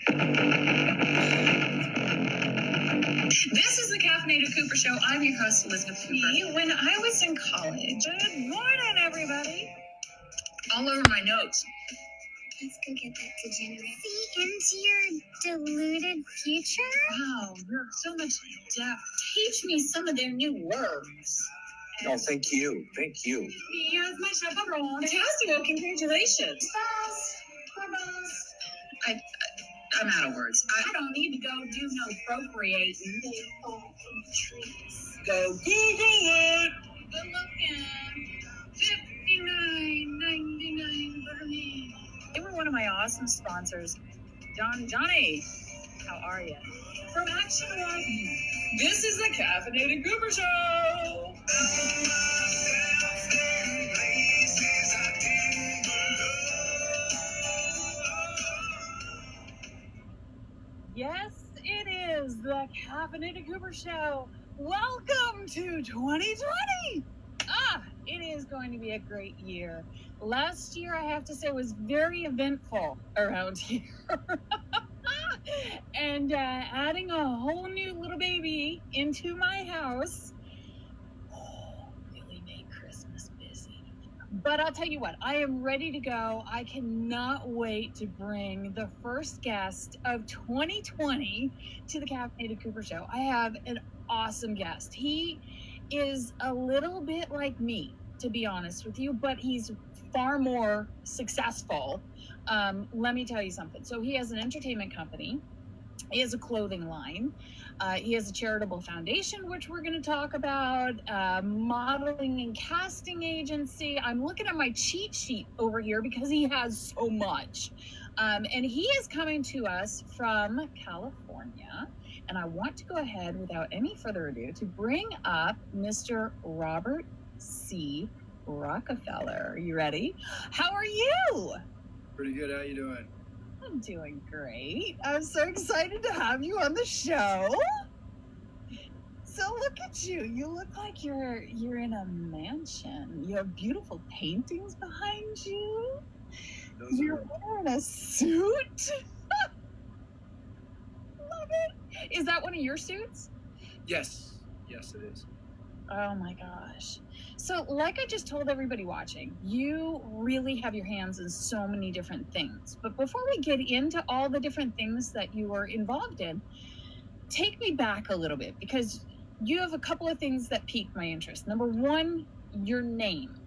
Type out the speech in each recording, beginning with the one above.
This is the Caffeinated Cooper Show. I'm your host, Elizabeth Cooper. When I was in college, good morning, everybody. All over my notes. Let's go get that degenerate. See into your deluded future? Wow, you're so much depth. Teach me some of their new words. Oh, thank you. Thank you. Here's my chaperone. Fantastic. Well, congratulations. I'm out of words. I don't need to go do no procreating. They fall from the trees. Go Google it. Good looking. $59.99 for me. They were one of my awesome sponsors. Johnny, how are you? From Action One. This is the Caffeinated Cooper Show. Yes, it is the Caffeinated Cooper Show. Welcome to 2020. It is going to be a great year. Last year, I have to say, was very eventful around here. And adding a whole new little baby into my house really made Christmas busy. But I'll tell you what, I am ready to go. I cannot wait to bring the first guest of 2020 to the Caffeinated Cooper Show. I have an awesome guest. He is a little bit like me, to be honest with you, but he's far more successful. Let me tell you something. So he has an entertainment company. He has a clothing line. He has a charitable foundation, which we're going to talk about, modeling and casting agency. I'm looking at my cheat sheet over here because he has so much. And he is coming to us from California. And I want to go ahead, without any further ado, to bring up Mr. Robert C. Rockefeller. Are you ready? How are you? Pretty good. How you doing? I'm doing great. I'm so excited to have you on the show. So look at you. You look like you're in a mansion. You have beautiful paintings behind you. You're wearing a suit. Love it. Is that one of your suits? Yes, it is. Oh my gosh. So like I just told everybody watching, you really have your hands in so many different things. But before we get into all the different things that you are involved in, take me back a little bit, because you have a couple of things that piqued my interest. Number one, your name.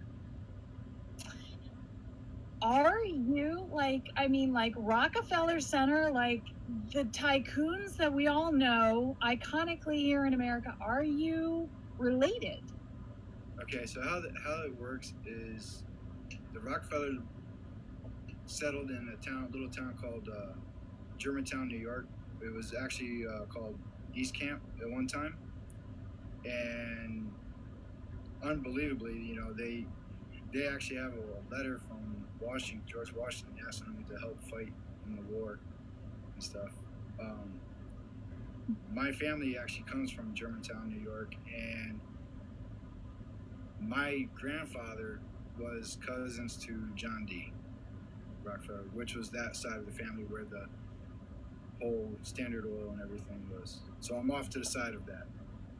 Are you like Rockefeller Center, like the tycoons that we all know iconically here in America? Are you related? Okay, so how it works is the Rockefeller settled in a little town called Germantown, New York. It was actually called East Camp at one time, and unbelievably, they actually have a letter from George Washington, asking them to help fight in the war and stuff. My family actually comes from Germantown, New York, and my grandfather was cousins to John D. Rockefeller, which was that side of the family where the whole Standard Oil and everything was. So I'm off to the side of that.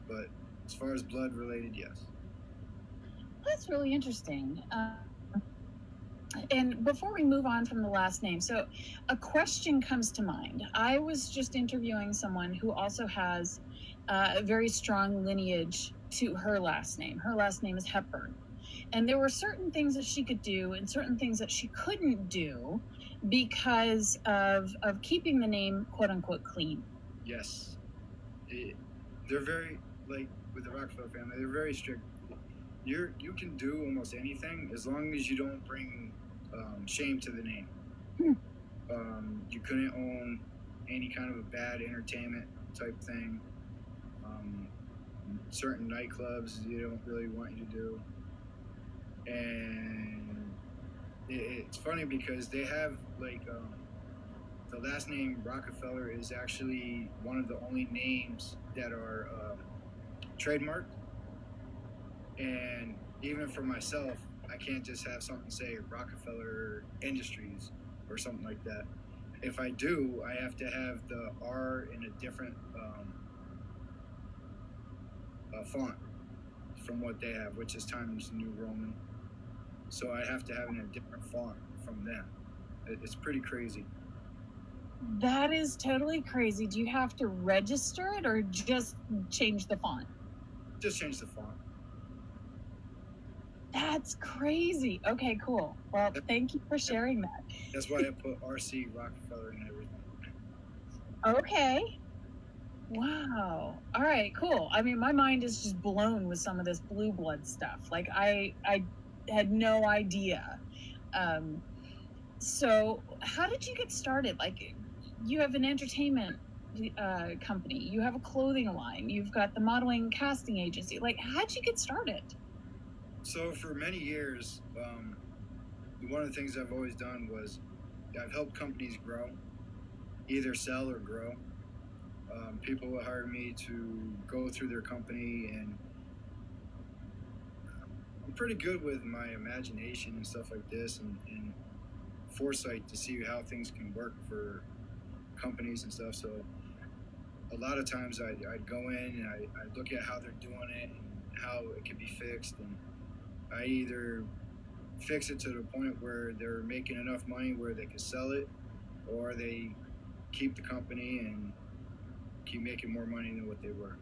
But as far as blood related, yes. That's really interesting. And before we move on from the last name, so a question comes to mind. I was just interviewing someone who also has a very strong lineage to her last name. Her last name is Hepburn. And there were certain things that she could do and certain things that she couldn't do because of keeping the name, quote unquote, clean. Yes. They're very, like with the Rockefeller family, they're very strict. You can do almost anything as long as you don't bring shame to the name. You couldn't own any kind of a bad entertainment type thing. Certain nightclubs they don't really want you to do. And it's funny because they have the last name Rockefeller is actually one of the only names that are trademarked. And even for myself, I can't just have something say Rockefeller Industries or something like that. if I do, I have to have the R in a different font from what they have, which is Times New Roman. So I have to have it in a different font from them. It's pretty crazy. That is totally crazy. Do you have to register it or just change the font? Just change the font. That's crazy. Okay, cool. Well, thank you for sharing that. That's why I put RC Rockefeller and everything. Okay. Wow. All right, cool. I mean, my mind is just blown with some of this blue blood stuff. Like I had no idea. So how did you get started? Like, you have an entertainment company, you have a clothing line, you've got the modeling casting agency. Like, how'd you get started? So for many years, one of the things I've always done was I've helped companies grow, either sell or grow. People will hire me to go through their company, and I'm pretty good with my imagination and stuff like this, and foresight to see how things can work for companies and stuff. So a lot of times I'd go in and I look at how they're doing it and how it can be fixed, and I either fix it to the point where they're making enough money where they can sell it, or they keep the company and keep making more money than what they were.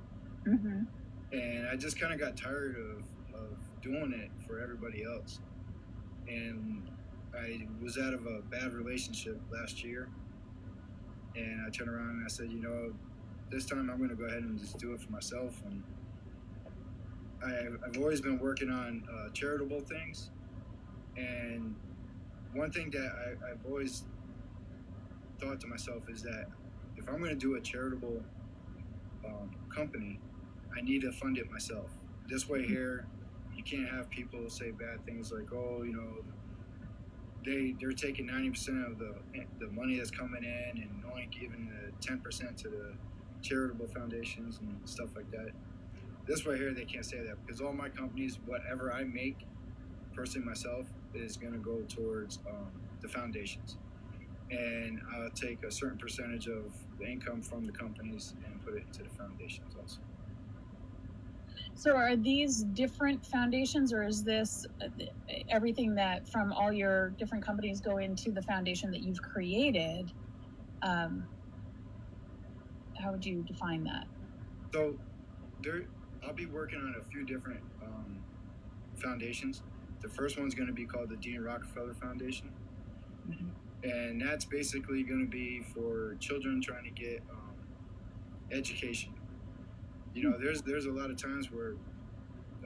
Mm-hmm. And I just kind of got tired of doing it for everybody else. And I was out of a bad relationship last year, and I turned around and I said, you know, this time I'm going to go ahead and just do it for myself. And I've always been working on charitable things, and one thing that I've always thought to myself is that if I'm going to do a charitable company, I need to fund it myself. This way here, you can't have people say bad things like, oh, you know, they're taking 90% of the money that's coming in and only giving the 10% to the charitable foundations and stuff like that. This way here, they can't say that, because all my companies, whatever I make personally myself, is going to go towards the foundations. And I'll take a certain percentage of the income from the companies and put it into the foundations also. So are these different foundations, or is this everything that from all your different companies go into the foundation that you've created? How would you define that? So I'll be working on a few different foundations. The first one's going to be called the Dean Rockefeller Foundation. Mm-hmm. And that's basically going to be for children trying to get education. You know, there's a lot of times where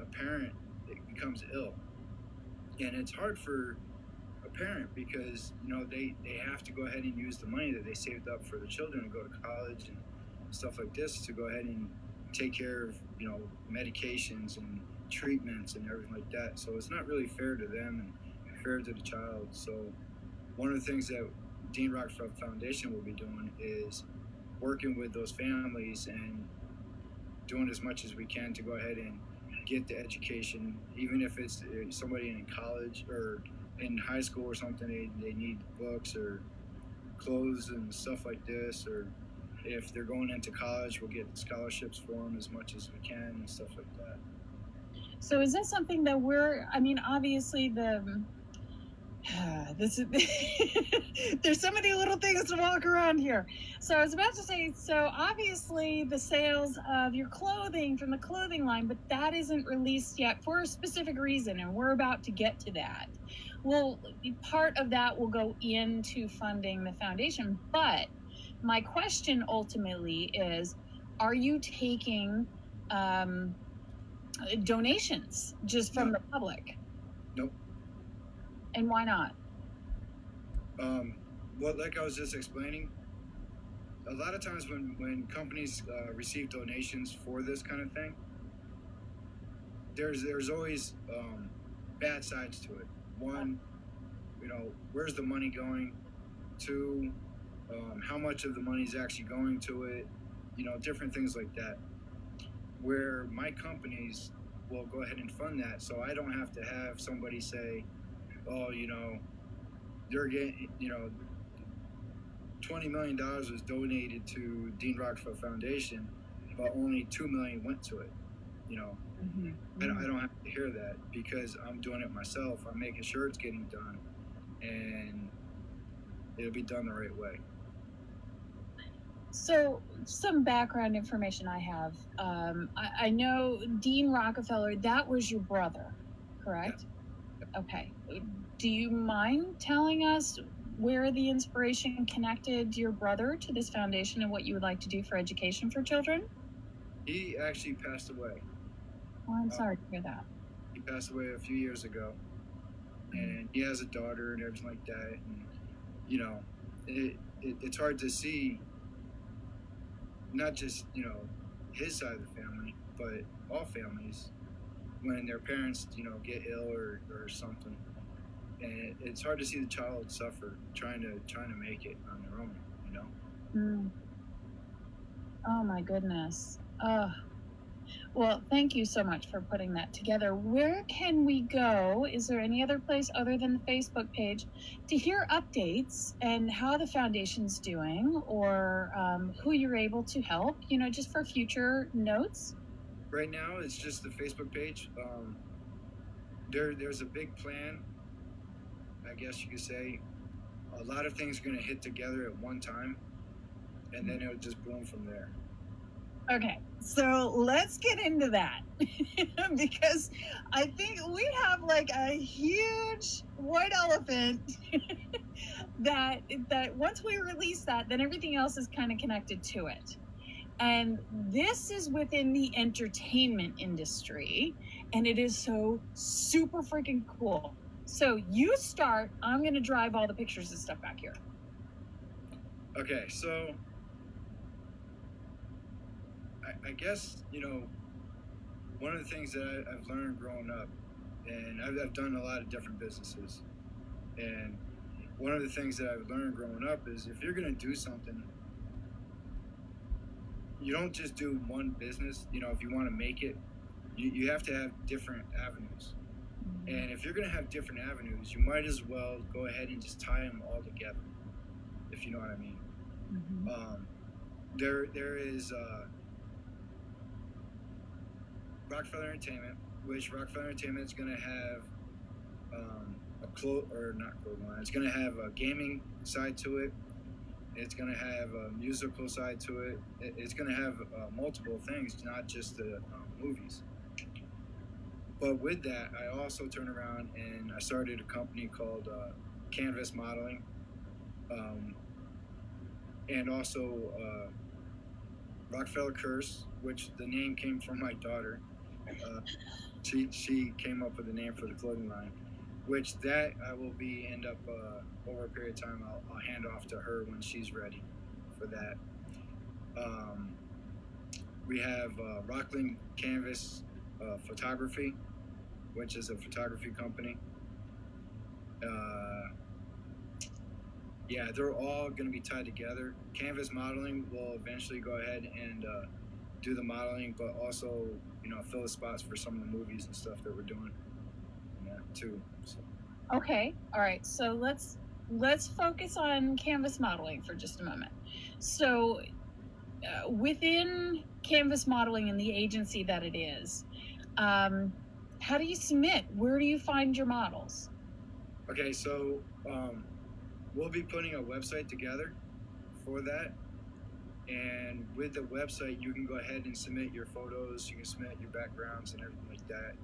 a parent becomes ill, and it's hard for a parent because, you know, they have to go ahead and use the money that they saved up for the children to go to college and stuff like this to go ahead and take care of, you know, medications and treatments and everything like that. So it's not really fair to them and fair to the child. So one of the things that Dean Rockefeller Foundation will be doing is working with those families and doing as much as we can to go ahead and get the education, even if it's somebody in college or in high school or something, they need books or clothes and stuff like this, or if they're going into college, we'll get scholarships for them as much as we can and stuff like that. So is that something that obviously this is there's so many little things to walk around here. So I was about to say, so obviously the sales of your clothing from the clothing line, but that isn't released yet for a specific reason, and we're about to get to that. Well, part of that will go into funding the foundation, but my question ultimately is, are you taking donations just from the public? Nope. And why not? Well, like I was just explaining, a lot of times when companies receive donations for this kind of thing, there's always bad sides to it. One, you know, where's the money going? Two, how much of the money is actually going to it? You know, different things like that. Where my companies will go ahead and fund that, so I don't have to have somebody say, oh, you know, they're getting, you know, $20 million was donated to Dean Rockefeller Foundation, but only $2 million went to it. You know, I don't have to hear that because I'm doing it myself. I'm making sure it's getting done, and it'll be done the right way. So, some background information I have. I know Dean Rockefeller, that was your brother, correct? Yeah. Okay. Do you mind telling us where the inspiration connected your brother to this foundation and what you would like to do for education for children? He actually passed away. Oh, I'm sorry to hear that. He passed away a few years ago, and he has a daughter and everything like that. And, you know, it's hard to see not just, you know, his side of the family, but all families when their parents, you know, get ill or something. And it's hard to see the child suffer trying to make it on their own, you know? Oh, my goodness. Well, thank you so much for putting that together. Where can we go? Is there any other place other than the Facebook page to hear updates and how the foundation's doing, or who you're able to help, you know, just for future notes? Right now, it's just the Facebook page. There's a big plan, I guess you could say. A lot of things are going to hit together at one time, and then it'll just boom from there. Okay, so let's get into that because I think we have like a huge white elephant that once we release that, then everything else is kind of connected to it. And this is within the entertainment industry, and it is so super freaking cool. So you start, I'm going to drive all the pictures and stuff back here. Okay, so I guess, you know, one of the things that I've learned growing up, and I've done a lot of different businesses, and one of the things that I've learned growing up is if you're going to do something, you don't just do one business. You know, if you want to make it, you have to have different avenues. And if you're going to have different avenues, you might as well go ahead and just tie them all together, if you know what I mean. There is Rockefeller Entertainment, which Rockefeller Entertainment is going to have it's going to have a gaming side to it. It's going to have a musical side to it. It's going to have multiple things, not just the movies. But with that, I also turned around and I started a company called Canvas Modeling, and also Rockefeller Curse, which the name came from my daughter. She came up with the name for the clothing line, which that I will end up over a period of time. I'll hand off to her when she's ready for that. We have Rockland Canvas Photography, which is a photography company. Yeah, they're all going to be tied together. Canvas Modeling will eventually go ahead and do the modeling, but also, you know, fill the spots for some of the movies and stuff that we're doing. Yeah, too. So. Okay, all right. So let's focus on Canvas Modeling for just a moment. So within Canvas Modeling and the agency that it is, how do you submit? Where do you find your models? Okay, so we'll be putting a website together for that. And with the website, you can go ahead and submit your photos, you can submit your backgrounds and everything like that.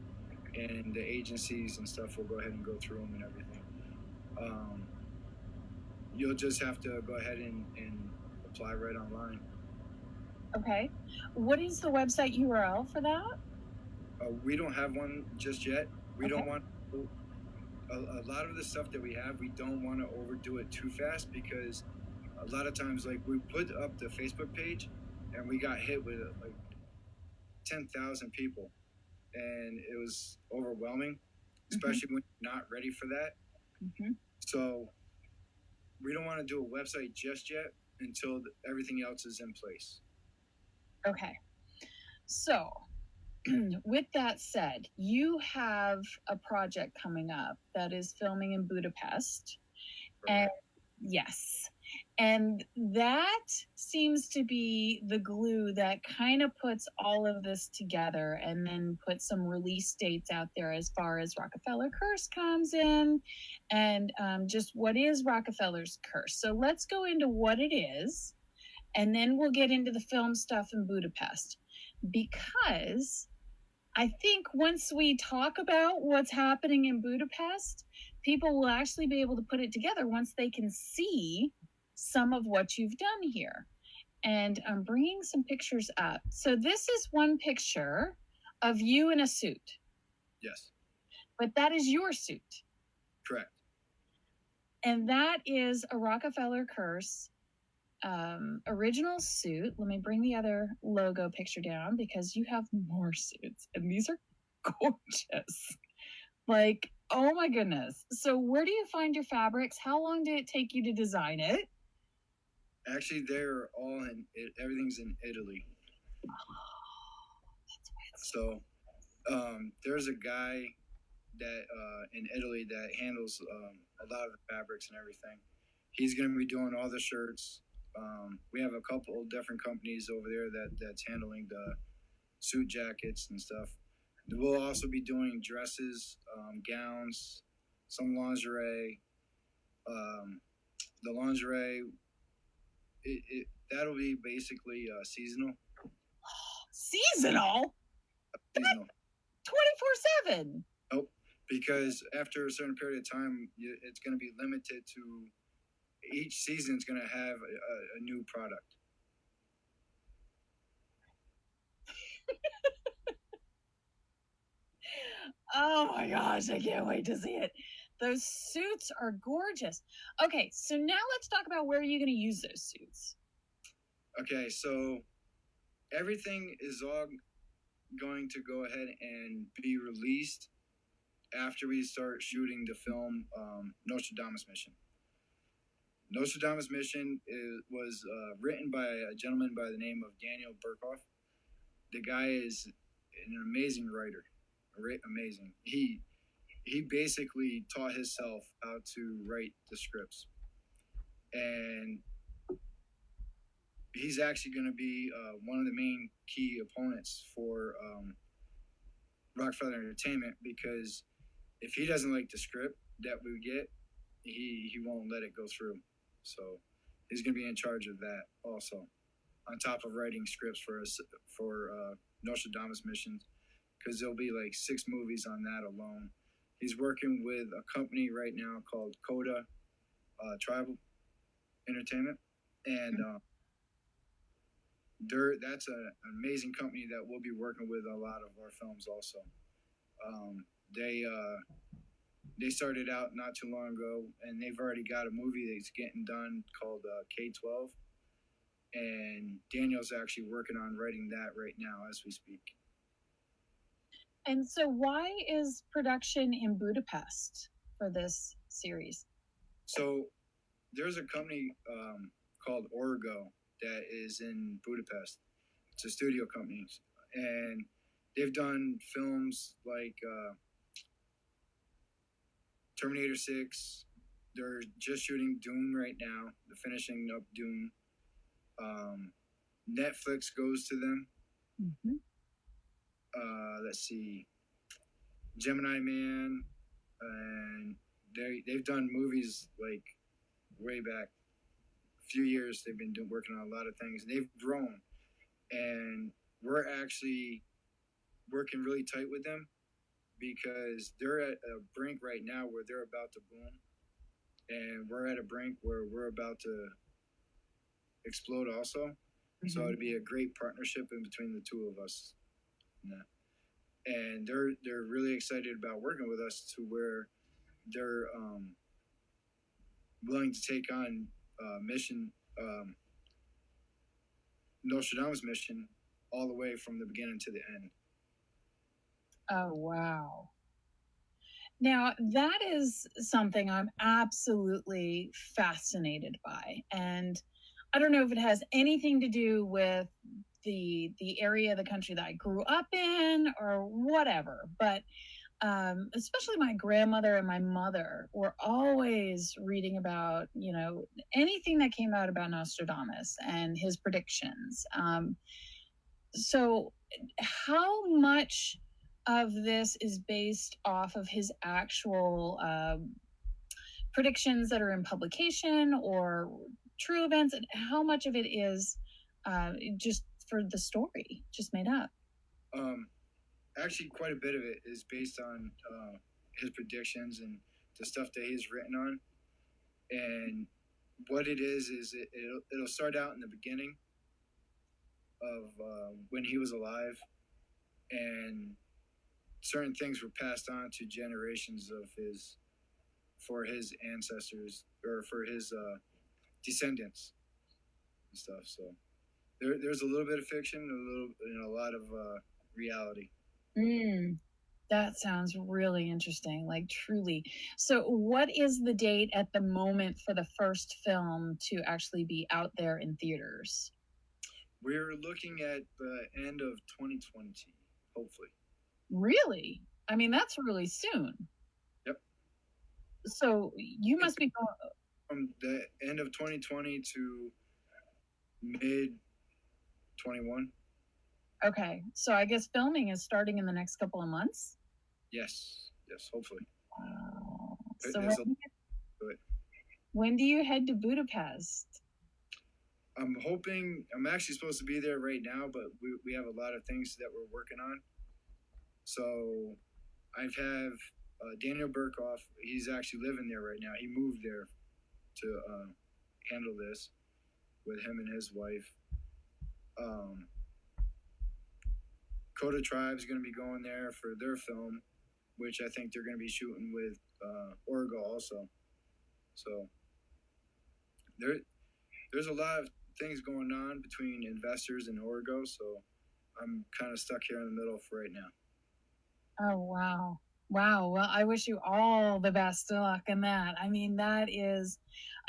And the agencies and stuff will go ahead and go through them and everything. You'll just have to go ahead and apply right online. Okay. What is the website URL for that? We don't have one just yet. We Okay. don't want a lot of the stuff that we have, we don't want to overdo it too fast because a lot of times, like, we put up the Facebook page and we got hit with like 10,000 people, and it was overwhelming, especially when you're not ready for that. So we don't want to do a website just yet until everything else is in place. Okay. So with that said, you have a project coming up that is filming in Budapest. Right. And yes. And that seems to be the glue that kind of puts all of this together, and then puts some release dates out there as far as Rockefeller Curse comes in, and just what is Rockefeller's Curse. So let's go into what it is, and then we'll get into the film stuff in Budapest. Because I think once we talk about what's happening in Budapest, people will actually be able to put it together once they can see some of what you've done here. And I'm bringing some pictures up. So this is one picture of you in a suit, Yes, but that is your suit. correct. And that is a Rockefeller Curse original suit. Let me bring the other logo picture down because you have more suits, and these are gorgeous. Like, oh my goodness. So where do you find your fabrics? How long did it take you to design it? Actually, they're all in everything's in Italy. So there's a guy that in Italy that handles a lot of the fabrics and everything. He's going to be doing all the shirts. We have a couple different companies over there that's handling the suit jackets and stuff. We'll also be doing dresses, gowns, some lingerie. The lingerie, that'll be basically seasonal. Seasonal? Seasonal. 24/7. Nope. Because after a certain period of time, it's going to be limited to each season. It's going to have a new product. Oh my gosh, I can't wait to see it. Those suits are gorgeous. Okay, so now let's talk about where you're going to use those suits. Okay, so everything is all going to go ahead and be released after we start shooting the film Nostradamus Mission. Nostradamus Mission was written by a gentleman by the name of Daniel Burkhoff. The guy is an amazing writer, amazing. He basically taught himself how to write the scripts, and he's actually going to be one of the main key opponents for Rockefeller Entertainment, because if he doesn't like the script that we get, he won't let it go through. So he's going to be in charge of that also, on top of writing scripts for us for Nostradamus Missions, because there'll be like 6 movies on that alone. He's working with a company right now called Coda Tribal Entertainment, and that's an amazing company that we'll be working with a lot of our films also. They started out not too long ago, and they've already got a movie that's getting done called K-12, and Daniel's actually working on writing that right now as we speak. And so why is production in Budapest for this series? So there's a company called Orgo that is in Budapest. It's a studio company, and they've done films like Terminator 6. They're just shooting Dune right now. They're finishing up Dune. Netflix goes to them. Mm-hmm. Let's see, Gemini Man, and they've done movies like way back. A few years they've been working on a lot of things. They've grown, and we're actually working really tight with them, because they're at a brink right now where they're about to boom, and we're at a brink where we're about to explode also. Mm-hmm. So it'd be a great partnership in between the two of us. Yeah. And they're really excited about working with us, to where they're willing to take on mission Nostradamus Mission all the way from the beginning to the end. Oh, wow. Now, that is something I'm absolutely fascinated by. And I don't know if it has anything to do with the area of the country that I grew up in or whatever, but especially my grandmother and my mother were always reading about, anything that came out about Nostradamus and his predictions. So how much of this is based off of his actual predictions that are in publication or true events, and how much of it is just for the story, just made up? Actually, quite a bit of it is based on his predictions and the stuff that he's written on. And what it is it'll start out in the beginning of when he was alive, and certain things were passed on to generations of for his ancestors, or for his descendants and stuff. So there's a little bit of fiction, and a lot of reality. That sounds really interesting, like truly. So what is the date at the moment for the first film to actually be out there in theaters? We're looking at the end of 2020, hopefully. Really? I mean, that's really soon. Yep. So you must be going from the end of 2020 to mid 21. Okay, so I guess filming is starting in the next couple of months? Yes, hopefully. Wow. There- So there's when do you head to Budapest? I'm hoping, I'm actually supposed to be there right now, but we have a lot of things that we're working on. So I have Daniel Burkoff. He's actually living there right now. He moved there to handle this with him and his wife. Coda Tribe's going to be going there for their film, which I think they're going to be shooting with Orgo also. So there's a lot of things going on between investors and Orgo, so I'm kind of stuck here in the middle for right now. Oh, wow. Wow. Well, I wish you all the best of luck in that. I mean, that is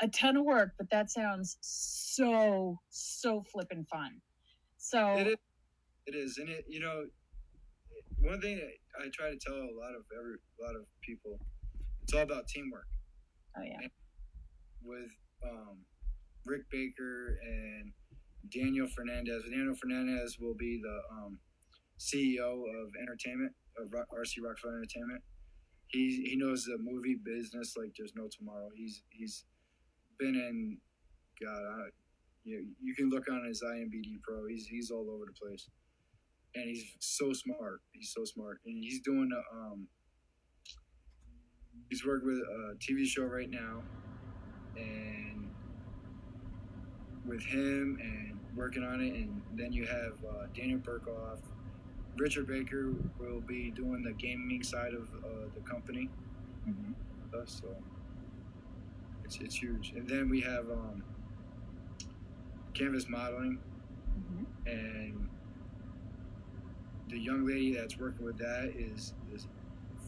a ton of work, but that sounds so flippin' fun. So It is, and one thing that I try to tell a lot of people, it's all about teamwork. Oh yeah. And with Rick Baker and Daniel Fernandez. Daniel Fernandez will be the CEO of entertainment of RC Rockefeller Entertainment. He knows the movie business like there's no tomorrow. He's been in you can look on his IMDb Pro. He's all over the place, and he's so smart. And he's doing he's working with a TV show right now, and with him and working on it. And then you have Daniel Burkoff. Richard Baker will be doing the gaming side of the company. Mm-hmm. So it's huge. And then we have Canvas Modeling, Mm-hmm. and the young lady that's working with that is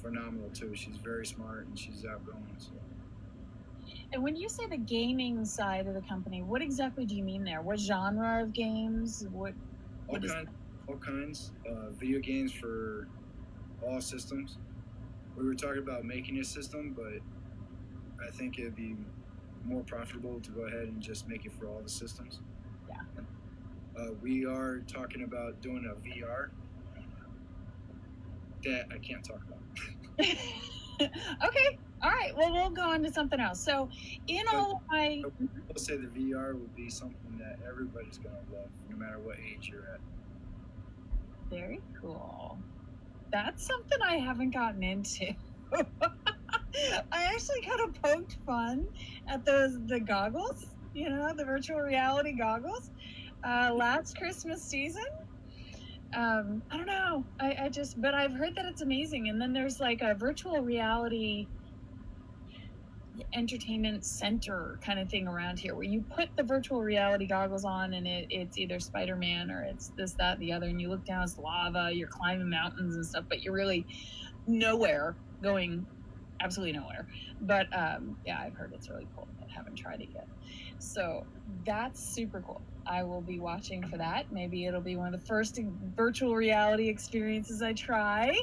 phenomenal too. She's very smart and she's outgoing. So. And when you say the gaming side of the company, what exactly do you mean there? What genre of games? All kinds. Video games for all systems. We were talking about making a system, but I think it'd be more profitable to go ahead and just make it for all the systems. Yeah. We are talking about doing a VR that I can't talk about. Okay. All right. Well, we'll go on to something else. So, I'll say the VR will be something that everybody's going to love, no matter what age you're at. Very cool. That's something I haven't gotten into. I actually kind of poked fun at the goggles, the virtual reality goggles, last Christmas season. I don't know. But I've heard that it's amazing. And then there's like a virtual reality entertainment center kind of thing around here where you put the virtual reality goggles on and it's either Spider-Man or it's this, that, the other, and you look down, it's lava, you're climbing mountains and stuff, but you're really going absolutely nowhere. But yeah, I've heard it's really cool, but haven't tried it yet. So that's super cool. I will be watching for that. Maybe it'll be one of the first virtual reality experiences I try.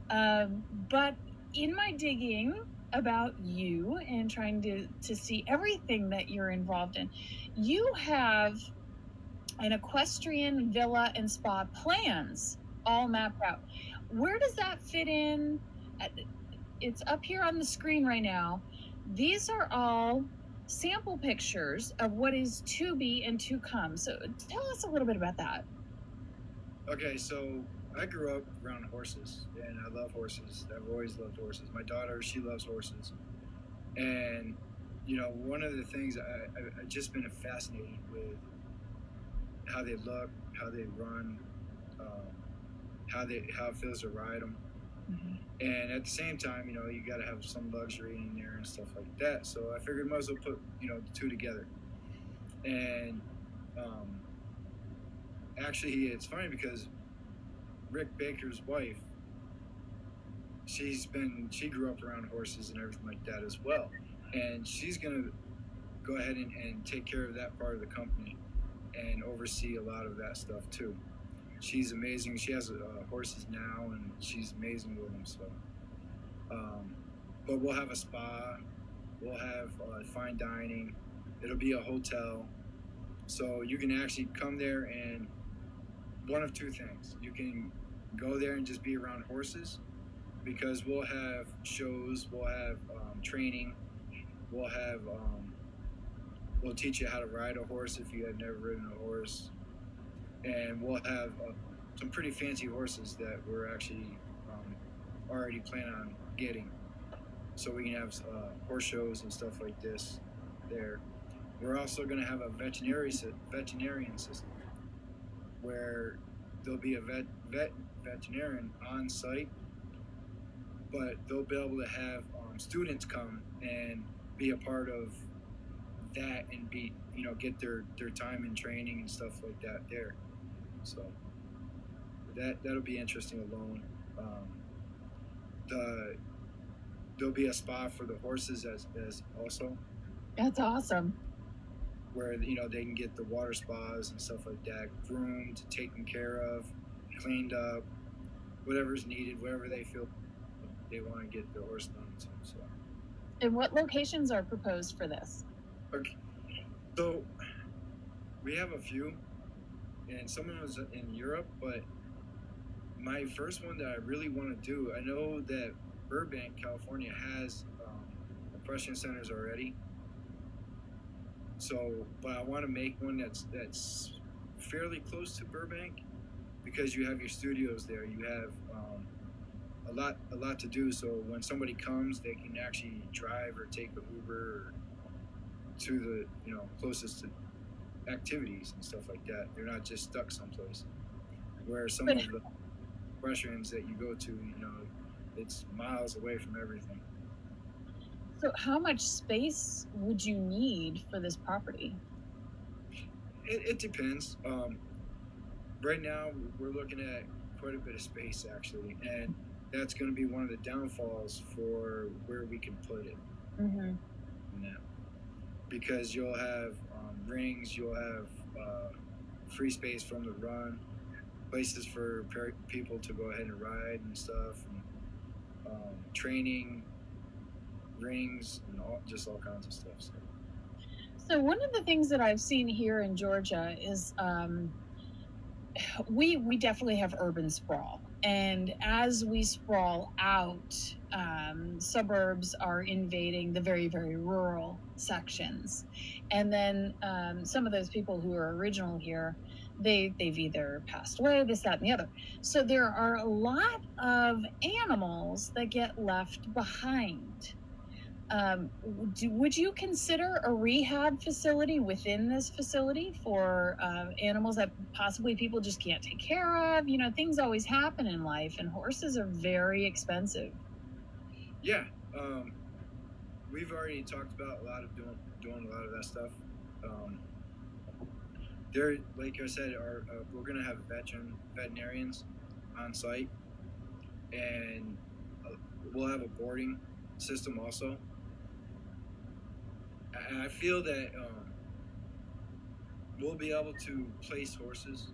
But in my digging about you and trying to see everything that you're involved in, you have an equestrian villa and spa plans all mapped out. Where does that fit in? It's up here on the screen right now. These are all sample pictures of what is to be and to come. So tell us a little bit about that. Okay, so I grew up around horses, and I love horses. I've always loved horses. My daughter, she loves horses. And, you know, one of the things I've just been fascinated with how they look, how they run, how it feels to ride them. Mhm. And at the same time, you know, you got to have some luxury in there and stuff like that. So I figured might as well put, you know, the two together. And actually, it's funny because Rick Baker's wife, she grew up around horses and everything like that as well. And she's going to go ahead and take care of that part of the company and oversee a lot of that stuff too. She's amazing. She has horses now, and she's amazing with them. So, but we'll have a spa, we'll have fine dining. It'll be a hotel, so you can actually come there and one of two things. You can go there and just be around horses, because we'll have shows, we'll have training, we'll have we'll teach you how to ride a horse if you have never ridden a horse, and we'll have some pretty fancy horses that we're actually already plan on getting, so we can have horse shows and stuff like this there. We're also going to have a veterinarian system where there'll be a veterinarian on site, but they'll be able to have students come and be a part of that and be, you know, get their time in training and stuff like that there. So that'll be interesting alone. There'll be a spa for the horses as also, That's awesome. where, you know, they can get the water spas and stuff like that, groomed, taken care of, cleaned up, whatever's needed, whatever they feel they want to get the horse done to. So, And what locations are proposed for this? okay, so we have a few, and some of them is in Europe, but my first one that I really want to do, I know that Burbank, California has equestrian centers already. So, but I want to make one that's fairly close to Burbank, because you have your studios there. You have a lot to do. So when somebody comes, they can actually drive or take an Uber to the, you know, closest activities and stuff like that. They're not just stuck someplace. Where some of the equestrians that you go to, you know, it's miles away from everything. So how much space would you need for this property? It depends. Right now, we're looking at quite a bit of space, actually, and that's going to be one of the downfalls for where we can put it. Mm-hmm. Now, because you'll have rings, you'll have free space from the run, places for people to go ahead and ride and stuff, and training, rings, and all kinds of stuff. So one of the things that I've seen here in Georgia is we definitely have urban sprawl, and as we sprawl out, suburbs are invading the very, very rural sections, and then some of those people who are original here, they've either passed away, this, that, and the other. So there are a lot of animals that get left behind. Would you consider a rehab facility within this facility for animals that possibly people just can't take care of? You know, things always happen in life, and horses are very expensive. Yeah, we've already talked about a lot of doing a lot of that stuff. There, like I said, we're gonna have veterinarians on site, and we'll have a boarding system also. I feel that we'll be able to place horses,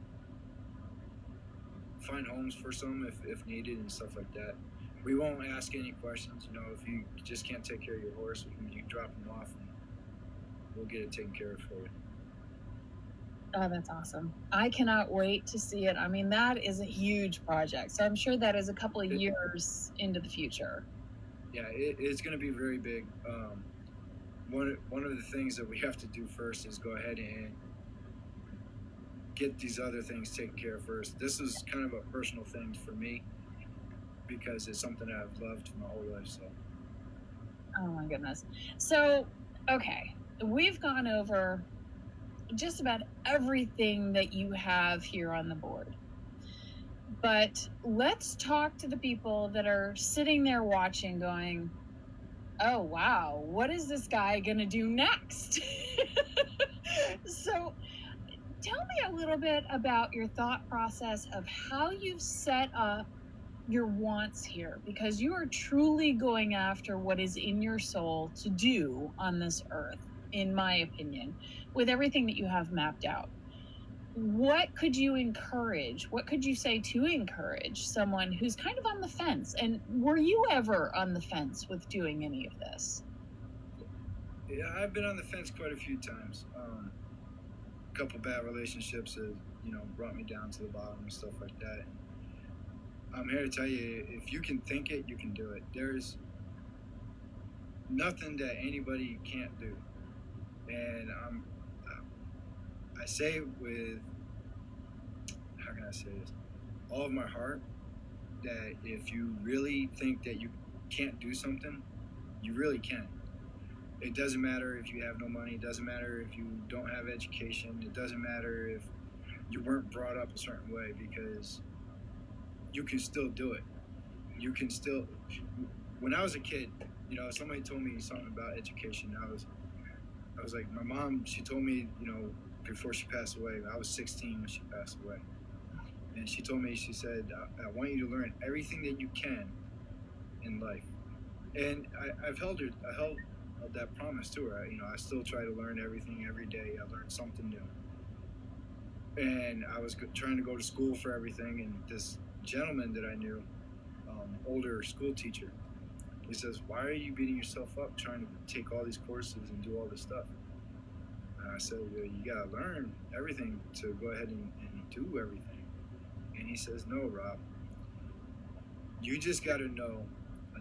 find homes for some if needed and stuff like that. we won't ask any questions. You know, if you just can't take care of your horse, you can drop him off and we'll get it taken care of for you. Oh, that's awesome. I cannot wait to see it. I mean, that is a huge project. So I'm sure that is a couple of years into the future. Yeah, it's going to be very big. One of the things that we have to do first is go ahead and get these other things taken care of first. This is kind of a personal thing for me because it's something that I've loved my whole life. So. Oh my goodness. So, okay, we've gone over just about everything that you have here on the board. But let's talk to the people that are sitting there watching going, oh, wow, what is this guy going to do next? So tell me a little bit about your thought process of how you've set up your wants here, because you are truly going after what is in your soul to do on this earth, in my opinion, with everything that you have mapped out. What could you encourage? What could you say to encourage someone who's kind of on the fence? And were you ever on the fence with doing any of this? Yeah, I've been on the fence quite a few times. A couple bad relationships have, brought me down to the bottom and stuff like that. I'm here to tell you, if you can think it, you can do it. There's nothing that anybody can't do. And I say it with, how can I say this? All of my heart, that if you really think that you can't do something, you really can. It doesn't matter if you have no money. It doesn't matter if you don't have education. It doesn't matter if you weren't brought up a certain way, because you can still do it. You can still. When I was a kid, somebody told me something about education. I was like, my mom, she told me, before she passed away, I was 16 when she passed away. And she told me, she said, I want you to learn everything that you can in life. And I held that promise to her. I still try to learn everything every day. I learned something new. And I was trying to go to school for everything. And this gentleman that I knew, older school teacher, he says, why are you beating yourself up trying to take all these courses and do all this stuff? And I said, well, you got to learn everything to go ahead and do everything. And he says, no, Rob, you just got to know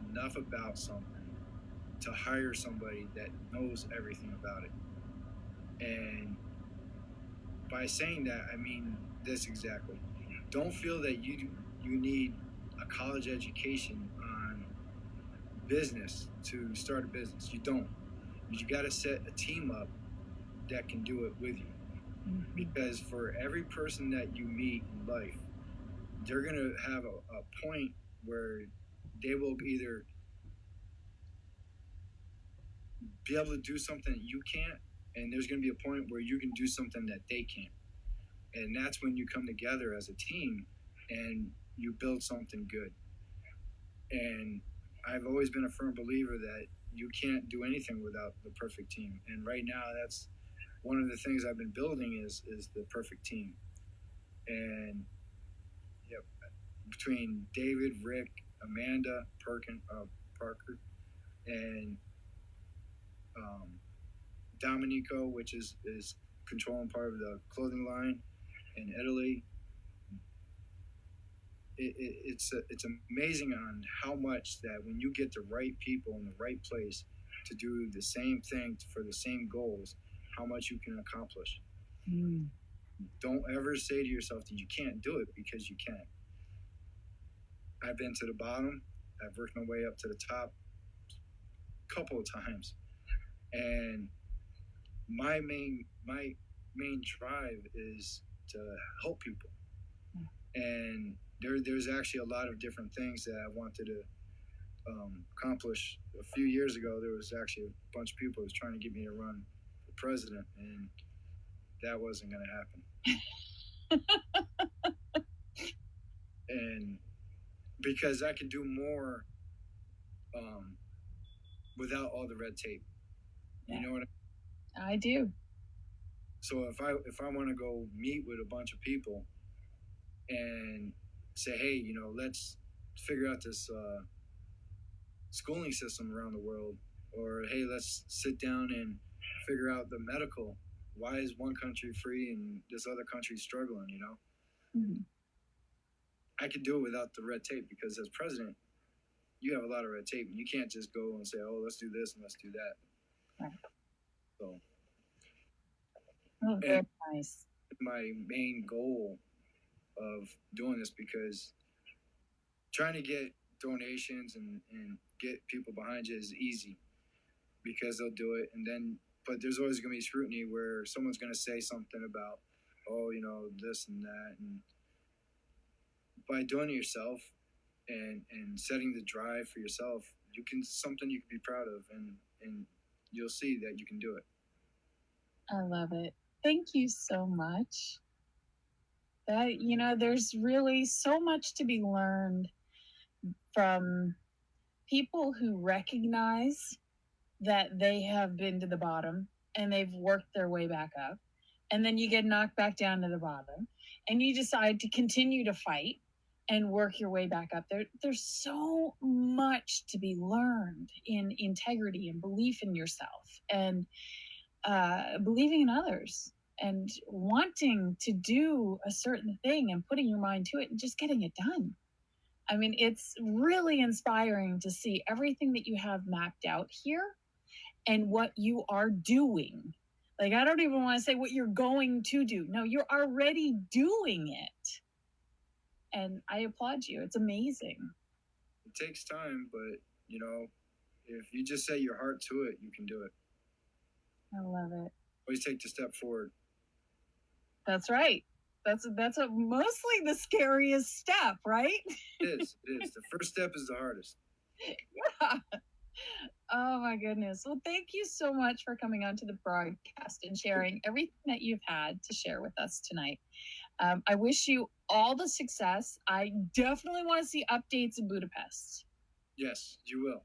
enough about something to hire somebody that knows everything about it. And by saying that, I mean this exactly. Don't feel that you need a college education on business to start a business. You don't. You got to set a team up that can do it with you. Mm-hmm. Because for every person that you meet in life, they're going to have a point where they will either be able to do something that you can't, and there's going to be a point where you can do something that they can't. And that's when you come together as a team and you build something good. And I've always been a firm believer that you can't do anything without the perfect team. And right now, that's one of the things I've been building is the perfect team. And between David, Rick, Amanda, Parker, and Dominico, which is controlling part of the clothing line, in Italy. It's amazing on how much that when you get the right people in the right place to do the same thing for the same goals, how much you can accomplish. Mm. Don't ever say to yourself that you can't do it, because you can. I've been to the bottom. I've worked my way up to the top a couple of times, and my main drive is to help people. And there's actually a lot of different things that I wanted to accomplish. A few years ago, there was actually a bunch of people who was trying to get me to run for president, and that wasn't going to happen. And because I could do more without all the red tape. You know what I do. So if I want to go meet with a bunch of people, and say, hey, let's figure out this schooling system around the world, or hey, let's sit down and figure out the medical. Why is one country free and this other country's struggling? You know, Mhm. I could do it without the red tape, because as president, you have a lot of red tape, and you can't just go and say, "Oh, let's do this and let's do that." Right. So, Oh, very nice. my main goal of doing this, because trying to get donations and get people behind you is easy, because they'll do it, and then but there's always going to be scrutiny where someone's going to say something about, oh, you know, this and that, and by doing it yourself and setting the drive for yourself, you can something you can be proud of, and you'll see that you can do it. I love it. Thank you so much. That, there's really so much to be learned from people who recognize that they have been to the bottom and they've worked their way back up. And then you get knocked back down to the bottom and you decide to continue to fight and work your way back up. There's so much to be learned in integrity and belief in yourself, and believing in others, and wanting to do a certain thing and putting your mind to it and just getting it done. I mean, it's really inspiring to see everything that you have mapped out here and what you are doing. Like, I don't even want to say what you're going to do. No, you're already doing it. And I applaud you. It's amazing. It takes time, but you know, if you just set your heart to it, you can do it. I love it. Always take the step forward. That's right. That's mostly the scariest step, right? It is. The first step is the hardest. Yeah. Oh my goodness. Well, thank you so much for coming onto the broadcast and sharing everything that you've had to share with us tonight. I wish you all the success. I definitely want to see updates in Budapest. Yes, you will.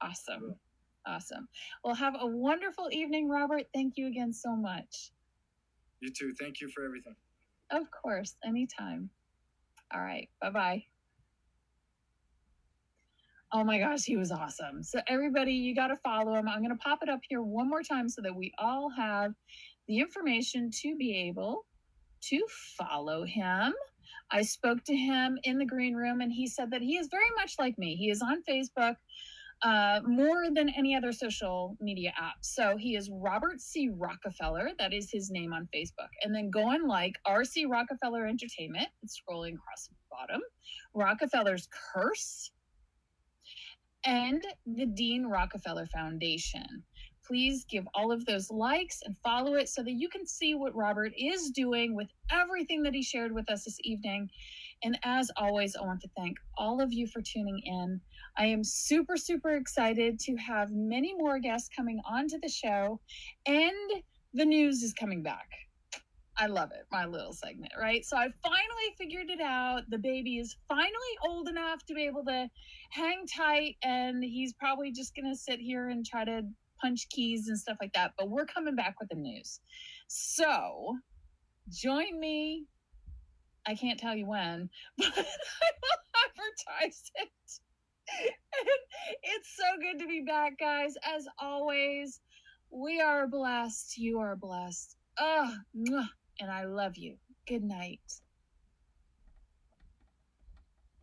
Awesome. You will. Awesome. Well, have a wonderful evening, Robert. Thank you again so much. You too. Thank you for everything. Of course, anytime. All right. Bye-bye. Oh my gosh, he was awesome. So everybody, you got to follow him. I'm going to pop it up here one more time so that we all have the information to be able to follow him. I spoke to him in the green room and he said that he is very much like me. He is on Facebook more than any other social media app. So he is Robert C. Rockefeller. That is his name on Facebook. And then go and like RC Rockefeller Entertainment. It's scrolling across the bottom. Rockefeller's Curse. And the Dean Rockefeller Foundation. Please give all of those likes and follow it so that you can see what Robert is doing with everything that he shared with us this evening. And as always, I want to thank all of you for tuning in. I am super, super excited to have many more guests coming onto the show, and the news is coming back. I love it, my little segment, right? So I finally figured it out. The baby is finally old enough to be able to hang tight, and he's probably just going to sit here and try to punch keys and stuff like that. But we're coming back with the news. So join me. I can't tell you when, but I will advertise it. And it's so good to be back, guys. As always, we are blessed. You are blessed. And I love you. Good night.